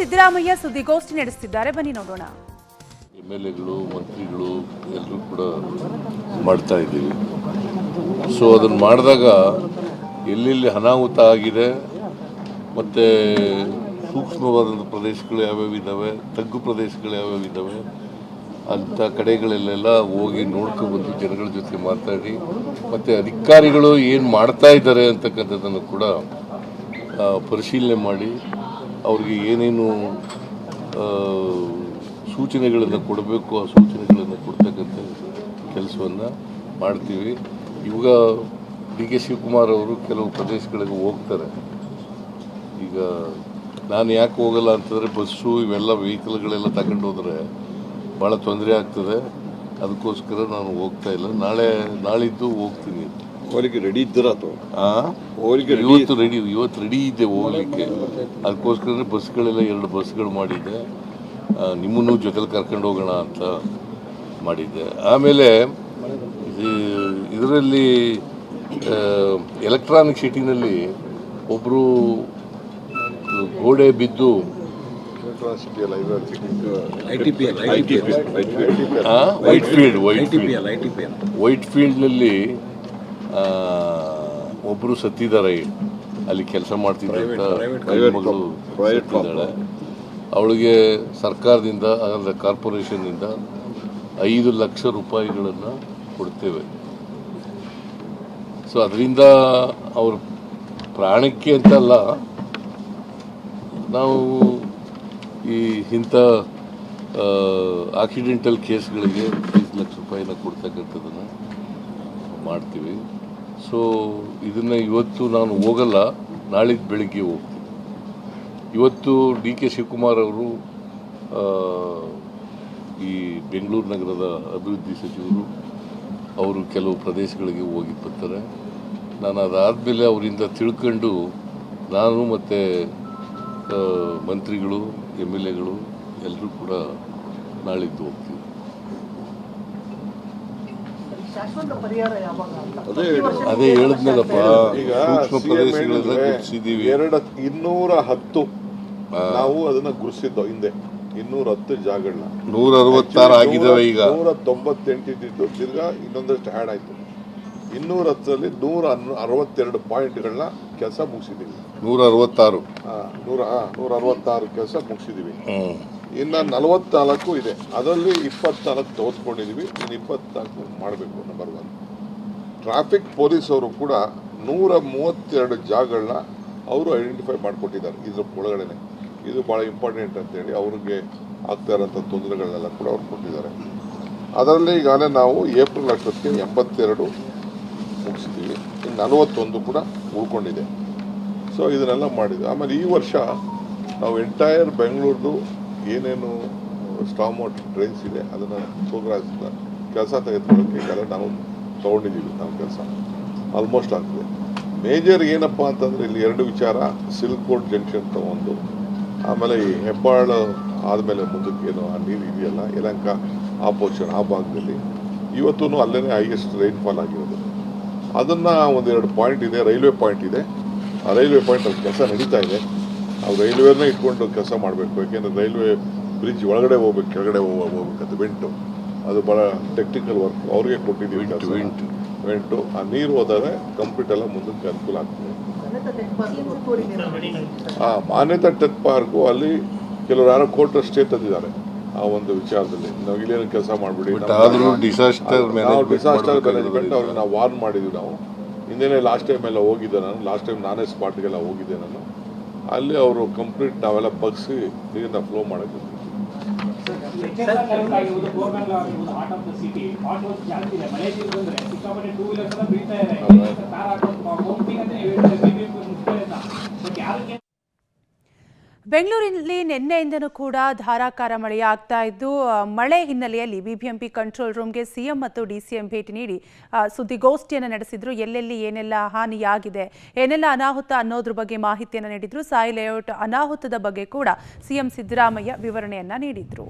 ಸಿದ್ದರಾಮಯ್ಯ ಸುದ್ದಿಗೋಷ್ಠಿ ನಡೆಸುತ್ತಿದ್ದಾರೆ, ಬನ್ನಿ ನೋಡೋಣ. MLAಗಳು ಮಂತ್ರಿಗಳು ಎಲ್ಲರೂ ಕೂಡ ಮಾಡ್ತಾ ಇದ್ದೀವಿ. ಸೊ ಅದನ್ನು ಮಾಡಿದಾಗ ಎಲ್ಲೆಲ್ಲಿ ಅನಾಹುತ ಆಗಿದೆ ಮತ್ತು ಸೂಕ್ಷ್ಮವಾದ ಪ್ರದೇಶಗಳು ಯಾವ್ಯಾವ ಇದ್ದಾವೆ, ತಗ್ಗು ಪ್ರದೇಶಗಳು ಯಾವ್ಯಾವ ಇದ್ದಾವೆ ಅಂಥ ಕಡೆಗಳಲ್ಲೆಲ್ಲ ಹೋಗಿ ನೋಡ್ಕೊಬಂದು ಜನಗಳ ಜೊತೆ ಮಾತಾಡಿ ಮತ್ತು ಅಧಿಕಾರಿಗಳು ಏನು ಮಾಡ್ತಾ ಇದ್ದಾರೆ ಅಂತಕ್ಕಂಥದ್ದನ್ನು ಕೂಡ ಪರಿಶೀಲನೆ ಮಾಡಿ ಅವ್ರಿಗೆ ಏನೇನು ಸೂಚನೆಗಳನ್ನು ಕೊಡಬೇಕು ಆ ಸೂಚನೆಗಳನ್ನು ಕೊಡ್ತಕ್ಕಂಥ ಕೆಲಸವನ್ನು ಮಾಡ್ತೀವಿ. ಇವಾಗ DK ಶಿವಕುಮಾರ್ ಅವರು ಕೆಲವು ಪ್ರದೇಶಗಳಿಗೆ ಹೋಗ್ತಾರೆ. ಈಗ ನಾನು ಯಾಕೆ ಹೋಗಲ್ಲ ಅಂತಂದರೆ ಬಸ್ಸು ಇವೆಲ್ಲ ವೆಹಿಕಲ್ಗಳೆಲ್ಲ ತಗೊಂಡು ಹೋದರೆ ಭಾಳ ತೊಂದರೆ ಆಗ್ತದೆ. ಅದಕ್ಕೋಸ್ಕರ ನಾನು ಹೋಗ್ತಾ ಇಲ್ಲ. ನಾಳಿದ್ದು ಹೋಗ್ತೀನಿ. ಹೋಗ್ಲಿಕ್ಕೆ ರೆಡಿ ಇದ್ದೀರಾ ಅಥವಾ ಇವತ್ತು ರೆಡಿ ಇದ್ದೆ ಹೋಗ್ಲಿಕ್ಕೆ. ಅದಕ್ಕೋಸ್ಕರ ಬಸ್ಗಳೆಲ್ಲ 2 ಬಸ್ಗಳು ಮಾಡಿದ್ದೆ. ನಿಮ್ಮನ್ನು ಜೊತೆಲಿ ಕರ್ಕೊಂಡು ಹೋಗೋಣ ಅಂತ ಮಾಡಿದ್ದೆ. ಆಮೇಲೆ ಇದರಲ್ಲಿ ಎಲೆಕ್ಟ್ರಾನಿಕ್ ಸಿಟಿನಲ್ಲಿ ಒಬ್ಬರು ಗೋಡೆ ಬಿದ್ದು ವೈಟ್ ಫೀಲ್ಡ್ನಲ್ಲಿ ಒಬ್ಬರು ಸತ್ತಿದ್ದಾರೆ. ಅಲ್ಲಿ ಕೆಲಸ ಮಾಡ್ತಿದ್ದಂಥ ಮಗಳು ಸತ್ತಿದ್ದಾಳೆ. ಅವಳಿಗೆ ಸರ್ಕಾರದಿಂದ ಅದರ ಕಾರ್ಪೊರೇಷನ್ನಿಂದ 5 ಲಕ್ಷ ರೂಪಾಯಿಗಳನ್ನು ಕೊಡ್ತೇವೆ. ಸೊ ಅದರಿಂದ ಅವ್ರ ಪ್ರಾಣಕ್ಕೆ ಅಂತಲ್ಲ, ನಾವು ಇಂಥ ಆಕ್ಸಿಡೆಂಟಲ್ ಕೇಸ್ಗಳಿಗೆ 5 ಲಕ್ಷ ರೂಪಾಯಿನ ಕೊಡ್ತಕ್ಕಂಥದ್ದನ್ನು ಮಾಡ್ತೀವಿ. ಸೊ ಇದನ್ನು ಇವತ್ತು ನಾನು ಹೋಗಲ್ಲ, ನಾಳಿದ್ದು ಬೆಳಿಗ್ಗೆ ಹೋಗ್ತೀನಿ. ಇವತ್ತು DK ಶಿವಕುಮಾರ್ ಅವರು ಈ ಬೆಂಗಳೂರು ನಗರದ ಅಭಿವೃದ್ಧಿ ಸಚಿವರು ಅವರು ಕೆಲವು ಪ್ರದೇಶಗಳಿಗೆ ಹೋಗಿ ಬರ್ತಾರೆ. ನಾನು ಅದಾದಮೇಲೆ ಅವರಿಂದ ತಿಳ್ಕೊಂಡು ನಾನು ಮತ್ತು ಮಂತ್ರಿಗಳು MLAಗಳು ಎಲ್ಲರೂ ಕೂಡ ನಾಳಿದ್ದು ಹೋಗ್ತೀವಿ. ಅದೇ ಹೇಳಿದ್ನಲ್ಲಪ್ಪ, ಸೂಕ್ಷ್ಮ ಪ್ರದೇಶಗಳೆಲ್ಲ ಗುರುತಿಸಿದ್ದೀವಿ. 210 ನಾವು ಅದನ್ನ ಗುರುತಿಸಿದ್ದು ಹಿಂದೆ 210 ಜಾಗಗಳನ್ನ 166 ಆಗಿದ್ದಾವೆ. ಈಗ 198 ಇದ್ದಿದ್ದು ತಿರ್ಗಾ ಇನ್ನೊಂದಷ್ಟು ಆ್ಯಡ್ ಆಯ್ತು. 210ರಲ್ಲಿ 162 ಪಾಯಿಂಟ್ಗಳನ್ನ ಕೆಲಸ ಮುಗಿಸಿದ್ದೀವಿ. 166 ಕೆಲಸ ಮುಗಿಸಿದ್ದೀವಿ. ಇನ್ನು 44 ಇದೆ. ಅದರಲ್ಲಿ 24 ತೆಗೆದುಕೊಂಡಿದ್ದೀವಿ. ಇನ್ನು 24 ಮಾಡಬೇಕು. ನಂಬರ್ 1 ಟ್ರಾಫಿಕ್ ಪೊಲೀಸ್ ಅವರು ಕೂಡ 132 ಜಾಗಗಳನ್ನ ಅವರು ಐಡೆಂಟಿಫೈ ಮಾಡಿಕೊಟ್ಟಿದ್ದಾರೆ. ಇದ್ರ ಒಳಗಡೆ ಇದು ಭಾಳ ಇಂಪಾರ್ಟೆಂಟ್ ಅಂತೇಳಿ ಅವ್ರಿಗೆ ಆಗ್ತಾ ಇರೋಂಥ ತೊಂದರೆಗಳನ್ನೆಲ್ಲ ಕೂಡ ಅವ್ರು ಕೊಟ್ಟಿದ್ದಾರೆ. ಅದರಲ್ಲಿ ಈಗಾಗಲೇ ನಾವು ಏಪ್ರಿಲ್ ಅಷ್ಟೊತ್ತಿಗೆ 82 ಮುಗಿಸಿದ್ದೀವಿ. ಇನ್ನು 41 ಕೂಡ ಉಳ್ಕೊಂಡಿದೆ. ಸೊ ಇದನ್ನೆಲ್ಲ ಮಾಡಿದ್ವಿ. ಆಮೇಲೆ ಈ ವರ್ಷ ನಾವು ಎಂಟೈರ್ ಬೆಂಗಳೂರದು ಏನೇನು ಸ್ಟಾಮ್ ವಾಟರ್ ಡ್ರೈನ್ಸ್ ಇದೆ ಅದನ್ನು ಪ್ರೋಗ್ರಾಮ್ಸ್ನ ಕೆಲಸ ತೆಗೆದುಕೊಳ್ಳೋಕ್ಕೆ ಈಗಾಗಲೇ ನಾವು ತೊಗೊಂಡಿದ್ದೀವಿ. ನಮ್ಮ ಕೆಲಸ ಆಲ್ಮೋಸ್ಟ್ ಆಗ್ತದೆ. ಮೇಜರ್ ಏನಪ್ಪ ಅಂತಂದರೆ ಇಲ್ಲಿ 2 ವಿಚಾರ. ಸಿಲ್ಕ್ ಬೋರ್ಡ್ ಜಂಕ್ಷನ್ ತಗೊಂಡು, ಆಮೇಲೆ ಈ ಹೆಬ್ಬಾಳು ಆದಮೇಲೆ ಮುಂದಕ್ಕೆ ಏನು ಆ ನೀರು ಇದೆಯಲ್ಲ ಯಲಹಂಕ ಆ ಪೋರ್ಷನ್ ಆ ಭಾಗದಲ್ಲಿ ಇವತ್ತೂ ಅಲ್ಲೇ ಹೈಯೆಸ್ಟ್ ರೈನ್ಫಾಲ್ ಆಗಿರೋದು. ಅದನ್ನು 1-2 ಪಾಯಿಂಟ್ ಇದೆ. ರೈಲ್ವೆ ಪಾಯಿಂಟ್ ಇದೆ. ಆ ರೈಲ್ವೆ ಪಾಯಿಂಟ್ ಅಲ್ಲಿ ಕೆಲಸ ನಡೀತಾ ಇದೆ. ನಾವು ರೈಲ್ವೇನ ಇಟ್ಕೊಂಡು ಕೆಲಸ ಮಾಡಬೇಕು. ಯಾಕೆಂದರೆ ರೈಲ್ವೆ ಬ್ರಿಡ್ಜ್ ಒಳಗಡೆ ಹೋಗ್ಬೇಕು, ಕೆಳಗಡೆ ಹೋಗ್ಬೇಕಂತ ವೆಂಟು ಅದು ಭಾಳ ಟೆಕ್ನಿಕಲ್ ವರ್ಕ್ ಅವ್ರಿಗೆ ಕೊಟ್ಟಿದ್ದೀವಿ. ವೆಂಟು ಆ ನೀರು ಹೋದರೆ ಕಂಪ್ಲೀಟ್ ಎಲ್ಲ ಮುಂದಕ್ಕೆ ಅನುಕೂಲ ಆಗ್ತದೆ. ಮಾನ್ಯತಾ ಟೆಕ್ ಪಾರ್ಕು ಅಲ್ಲಿ ಕೆಲವರು ಯಾರೋ ಕೋರ್ಟ್ ಸ್ಟೇ ತಂದಿದ್ದಾರೆ ಆ ಒಂದು ವಿಚಾರದಲ್ಲಿ. ನಾವು ಇಲ್ಲೇನು ಕೆಲಸ ಮಾಡಿಬಿಡಿ, ಡಿಸಾಸ್ಟರ್ ಮ್ಯಾನೇಜ್ಮೆಂಟ್ ಅವ್ರಿಗೆ ನಾವು ವಾರ್ನ್ ಮಾಡಿದ್ವಿ. ನಾವು ಹಿಂದೆನೇ ಲಾಸ್ಟ್ ಟೈಮ್ ಎಲ್ಲ ಹೋಗಿದ್ದೆ. ಲಾಸ್ಟ್ ಟೈಮ್ ನಾನೇ ಸ್ಪಾಟ್ಗೆಲ್ಲ ಹೋಗಿದ್ದೆ ನಾನು. ಅಲ್ಲಿ ಅವರು ಕಂಪ್ಲೀಟ್ ನಾವೆಲ್ಲ ಬಗ್ಸಿ ನೀರನ್ನ ಫ್ಲೋ ಮಾಡೋಕ್ಕೆ ಬೆಂಗಳೂರಿನಲ್ಲಿ ನಿನ್ನೆಯಿಂದನೂ ಕೂಡ ಧಾರಾಕಾರ ಮಳೆಯಾಗ್ತಾ ಇದ್ದು, ಮಳೆ ಹಿನ್ನೆಲೆಯಲ್ಲಿ ಬಿಬಿಎಂಪಿ ಕಂಟ್ರೋಲ್ ರೂಮ್ಗೆ ಸಿಎಂ ಮತ್ತು DCM ಭೇಟಿ ನೀಡಿ ಸುದ್ದಿಗೋಷ್ಠಿಯನ್ನು ನಡೆಸಿದ್ರು. ಎಲ್ಲೆಲ್ಲಿ ಏನೆಲ್ಲ ಹಾನಿಯಾಗಿದೆ, ಏನೆಲ್ಲ ಅನಾಹುತ ಅನ್ನೋದ್ರ ಬಗ್ಗೆ ಮಾಹಿತಿಯನ್ನು ನೀಡಿದ್ರು. ಸಾಯಿ ಲೇಔಟ್ ಅನಾಹುತದ ಬಗ್ಗೆ ಕೂಡ ಸಿಎಂ ಸಿದ್ದರಾಮಯ್ಯ ವಿವರಣೆಯನ್ನ ನೀಡಿದ್ರು.